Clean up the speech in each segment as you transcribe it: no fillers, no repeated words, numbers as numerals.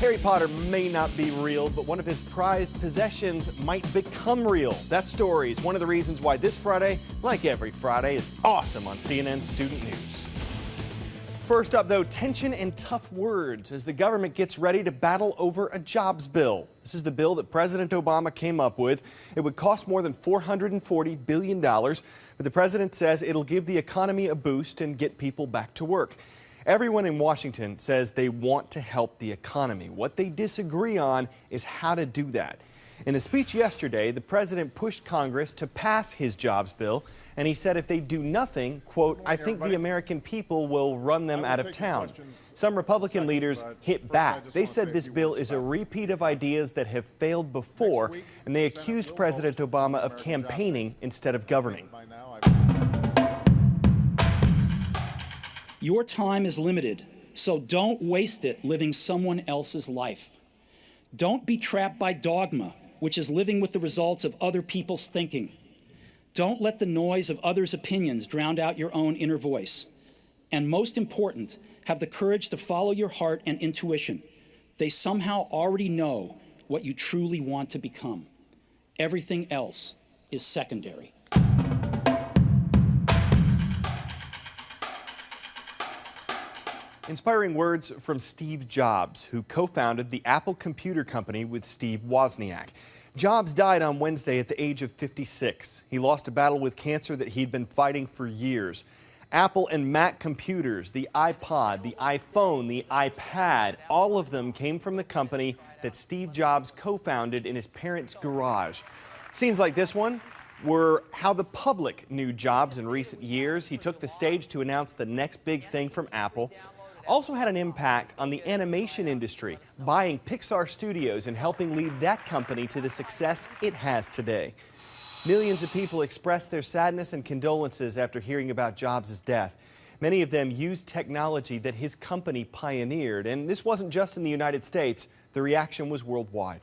Harry Potter may not be real, but one of his prized possessions might become real. That story is one of the reasons why this Friday, like every Friday, is awesome on CNN Student News. First up, though, tension and tough words as the government gets ready to battle over a jobs bill. This is the bill that President Obama came up with. It would cost more than $440 billion, but the president says it'll give the economy a boost and get people back to work. Everyone in Washington says they want to help the economy. What they disagree on is how to do that. In a speech yesterday, the president pushed Congress to pass his jobs bill, and he said if they do nothing, quote, I think the American people will run them out of town. Some Republican leaders hit back. They said this bill is a repeat of ideas that have failed before, and they accused President Obama of campaigning instead of governing. Your time is limited, so don't waste it living someone else's life. Don't be trapped by dogma, which is living with the results of other people's thinking. Don't let the noise of others' opinions drown out your own inner voice. And most important, have the courage to follow your heart and intuition. They somehow already know what you truly want to become. Everything else is secondary. Inspiring words from Steve Jobs, who co-founded the Apple Computer Company with Steve Wozniak. Jobs died on Wednesday at the age of 56. He lost a battle with cancer that he'd been fighting for years. Apple and Mac computers, the iPod, the iPhone, the iPad, all of them came from the company that Steve Jobs co-founded in his parents' garage. Scenes like this one were how the public knew Jobs in recent years. He took the stage to announce the next big thing from Apple. Also had an impact on the animation industry, buying Pixar Studios and helping lead that company to the success it has today. Millions of people expressed their sadness and condolences after hearing about Jobs' death. Many of them used technology that his company pioneered, and this wasn't just in the United States. The reaction was worldwide.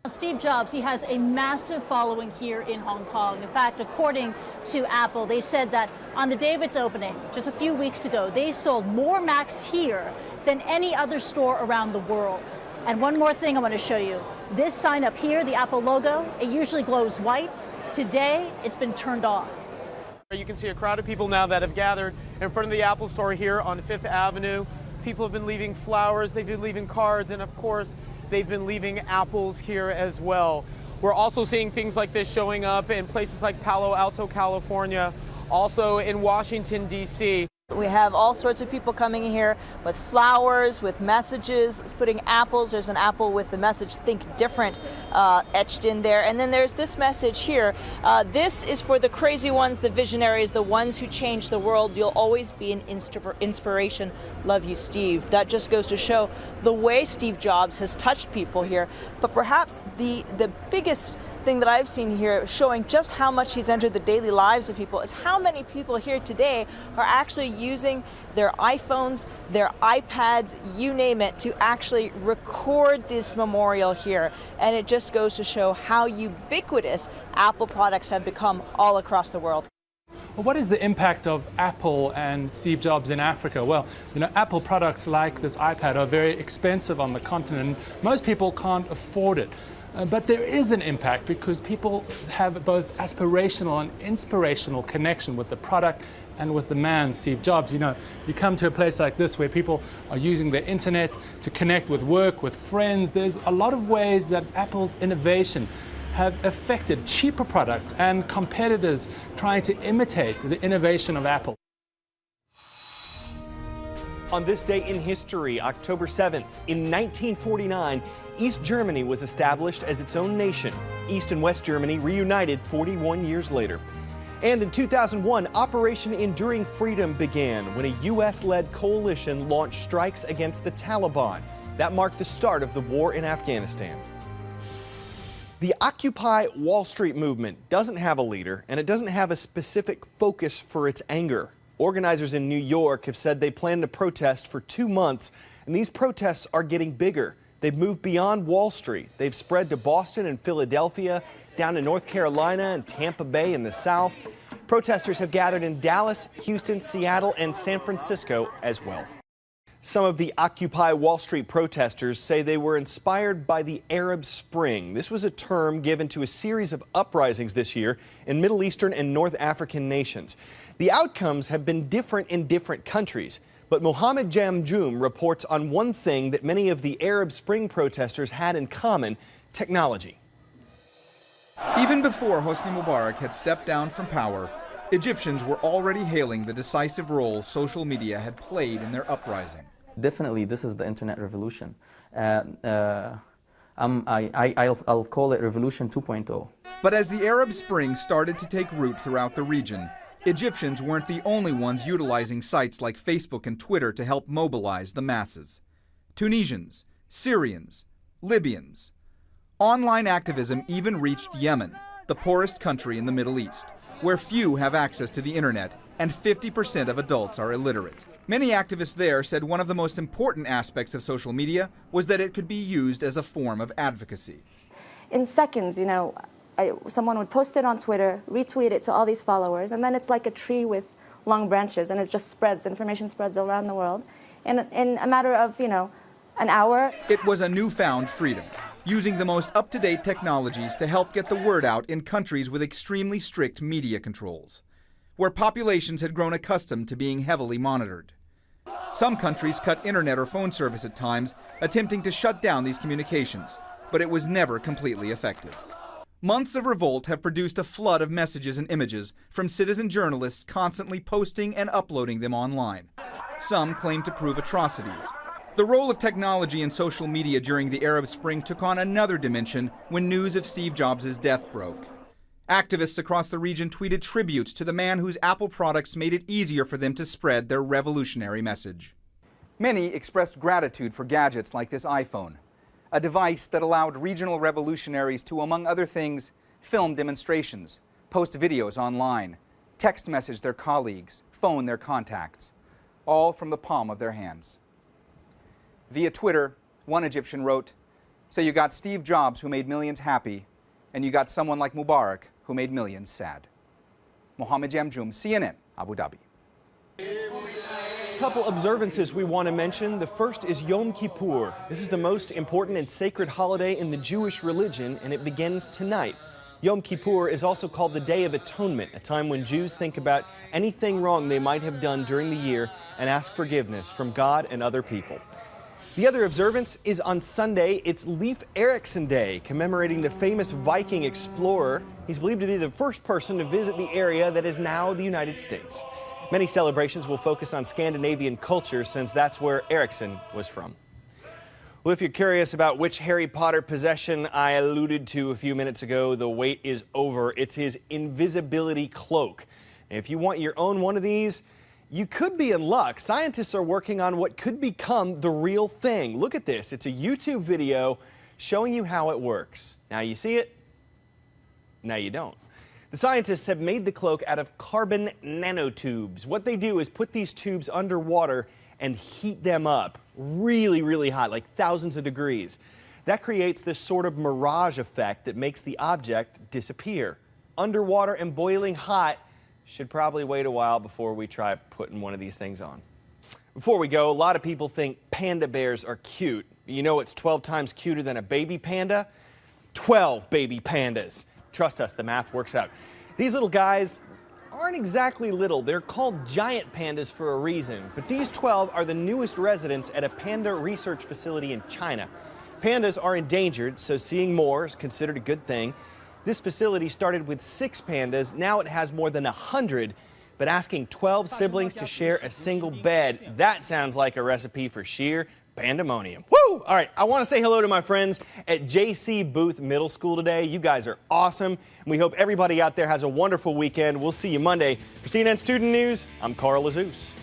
Steve Jobs, he has a massive following here in Hong Kong. In fact, according to Apple, they said that on the day of its opening, just a few weeks ago, they sold more Macs here than any other store around the world. And one more thing I want to show you. This sign up here, the Apple logo, it usually glows white. Today, it's been turned off. You can see a crowd of people now that have gathered in front of the Apple store here on 5th Avenue. People have been leaving flowers, they've been leaving cards, and of course, they've been leaving apples here as well. We're also seeing things like this showing up in places like Palo Alto, California, also in Washington, D.C. We have all sorts of people coming here with flowers, with messages. It's putting apples. There's an apple with the message "Think Different" etched in there. And then there's this message here. This is for the crazy ones, the visionaries, the ones who change the world. You'll always be an inspiration. Love you, Steve. That just goes to show the way Steve Jobs has touched people here. But perhaps the biggest thing that I've seen here showing just how much he's entered the daily lives of people is how many people here today are actually using their iPhones, their iPads, you name it, to actually record this memorial here. And it just goes to show how ubiquitous Apple products have become all across the world. Well, what is the impact of Apple and Steve Jobs in Africa? Well, Apple products like this iPad are very expensive on the continent. Most people can't afford it. But there is an impact because people have both aspirational and inspirational connection with the product and with the man, Steve Jobs. You come to a place like this where people are using the internet to connect with work, with friends. There's a lot of ways that Apple's innovation have affected cheaper products and competitors trying to imitate the innovation of Apple. On this day in history, October 7th, in 1949, East Germany was established as its own nation. East and West Germany reunited 41 years later. And in 2001, Operation Enduring Freedom began when a U.S.-led coalition launched strikes against the Taliban. That marked the start of the war in Afghanistan. The Occupy Wall Street movement doesn't have a leader, and it doesn't have a specific focus for its anger. Organizers in New York have said they plan to protest for 2 months, and these protests are getting bigger. They've moved beyond Wall Street. They've spread to Boston and Philadelphia, down to North Carolina and Tampa Bay in the South. Protesters have gathered in Dallas, Houston, Seattle, and San Francisco as well. Some of the Occupy Wall Street protesters say they were inspired by the Arab Spring. This was a term given to a series of uprisings this year in Middle Eastern and North African nations. The outcomes have been different in different countries, but Mohammed Jamjoom reports on one thing that many of the Arab Spring protesters had in common: technology. Even before Hosni Mubarak had stepped down from power, Egyptians were already hailing the decisive role social media had played in their uprising. Definitely, this is the internet revolution. I'll call it Revolution 2.0. But as the Arab Spring started to take root throughout the region, Egyptians weren't the only ones utilizing sites like Facebook and Twitter to help mobilize the masses. Tunisians, Syrians, Libyans. Online activism even reached Yemen, the poorest country in the Middle East, where few have access to the internet and 50% of adults are illiterate. Many activists there said one of the most important aspects of social media was that it could be used as a form of advocacy. In seconds, someone would post it on Twitter, retweet it to all these followers, and then it's like a tree with long branches, and it just spreads, information spreads around the world. And in a matter of, an hour. It was a newfound freedom, using the most up-to-date technologies to help get the word out in countries with extremely strict media controls, where populations had grown accustomed to being heavily monitored. Some countries cut internet or phone service at times, attempting to shut down these communications, but it was never completely effective. Months of revolt have produced a flood of messages and images from citizen journalists constantly posting and uploading them online. Some claim to prove atrocities. The role of technology and social media during the Arab Spring took on another dimension when news of Steve Jobs' death broke. Activists across the region tweeted tributes to the man whose Apple products made it easier for them to spread their revolutionary message. Many expressed gratitude for gadgets like this iPhone, a device that allowed regional revolutionaries to, among other things, film demonstrations, post videos online, text message their colleagues, phone their contacts, all from the palm of their hands. Via Twitter, one Egyptian wrote, "So you got Steve Jobs, who made millions happy, and you got someone like Mubarak, who made millions sad." Mohammed Jamjoom, CNN, Abu Dhabi. Couple observances we want to mention. The first is Yom Kippur. This is the most important and sacred holiday in the Jewish religion, and it begins tonight. Yom Kippur is also called the Day of Atonement, a time when Jews think about anything wrong they might have done during the year and ask forgiveness from God and other people. The other observance is on Sunday. It's Leif Erikson Day, commemorating the famous Viking explorer. He's believed to be the first person to visit the area that is now the United States. Many celebrations will focus on Scandinavian culture, since that's where Erikson was from. Well, if you're curious about which Harry Potter possession I alluded to a few minutes ago, the wait is over. It's his invisibility cloak. And if you want your own one of these, you could be in luck. Scientists are working on what could become the real thing. Look at this. It's a YouTube video showing you how it works. Now you see it, now you don't. The scientists have made the cloak out of carbon nanotubes. What they do is put these tubes underwater and heat them up really, really hot, like thousands of degrees. That creates this sort of mirage effect that makes the object disappear. Underwater and boiling hot. Should probably wait a while before we try putting one of these things on. Before we go, a lot of people think panda bears are cute. You know it's 12 times cuter than a baby panda? 12 baby pandas. Trust us, the math works out. These little guys aren't exactly little. They're called giant pandas for a reason. But these 12 are the newest residents at a panda research facility in China. Pandas are endangered, so seeing more is considered a good thing. This facility started with 6 pandas. Now it has more than 100. But asking 12 siblings to share a single bed, that sounds like a recipe for sheer pandemonium. Woo! All right, I want to say hello to my friends at J.C. Booth Middle School today. You guys are awesome. And we hope everybody out there has a wonderful weekend. We'll see you Monday. For CNN Student News, I'm Carl Azuz.